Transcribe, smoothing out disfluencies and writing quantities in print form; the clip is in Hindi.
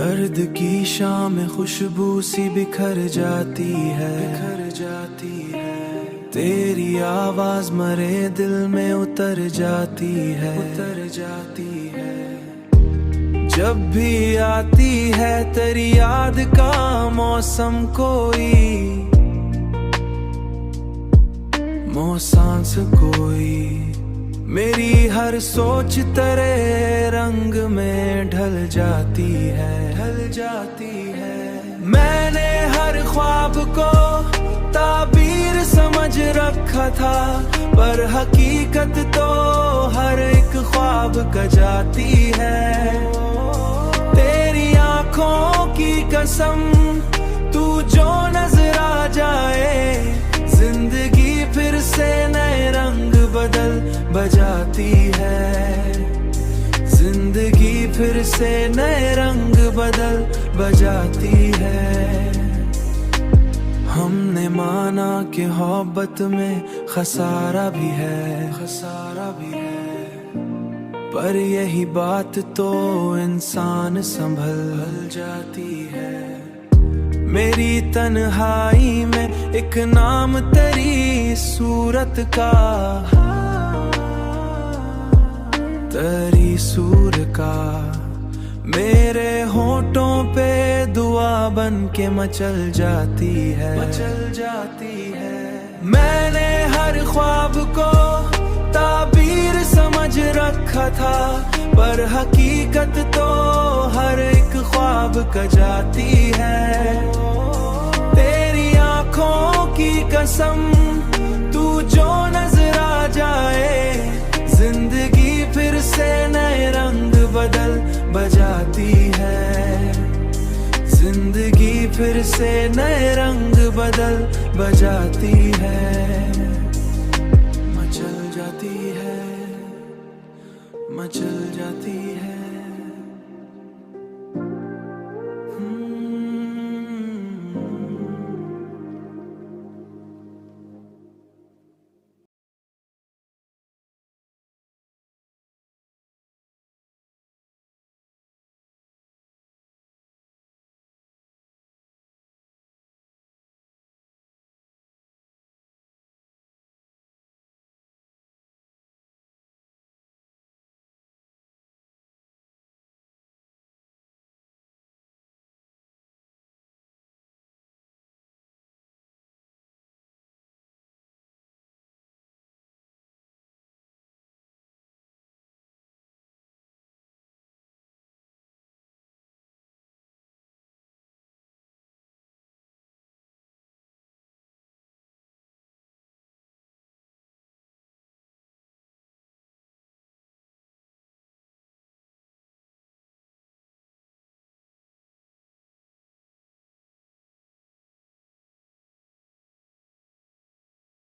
दर्द की शाम खुशबू सी बिखर जाती है, तेरी आवाज मरे दिल में उतर जाती है। जब भी आती है तेरी याद का मौसम, सांस कोई, मेरी हर सोच तेरे रंग में ढल जाती है। मैंने हर ख्वाब को ताबीर समझ रखा था, पर हकीकत तो हर एक ख्वाब का जाती है। तेरी आंखों की कसम, तू जो नजर आ जाए, जिंदगी फिर से नए रंग बजाती है। जिंदगी फिर से नए रंग बजाती है। हमने माना कि मोहब्बत में खसारा भी है, पर यही बात तो इंसान संभल जाती है। मेरी तन्हाई में एक नाम तेरी सूरत का, तेरी सूर का, मेरे होठों पे दुआ बन के मचल जाती है। मैंने हर ख्वाब को ताबीर समझ रखा था, पर हकीकत तो हर एक ख्वाब का जाती है। तेरी आंखों की कसम, तू जो नजर आ जाए, जिंदगी फिर से नए रंग बजाती है। जिंदगी फिर से नए रंग बजाती है। मचल जाती है, मचल जाती है।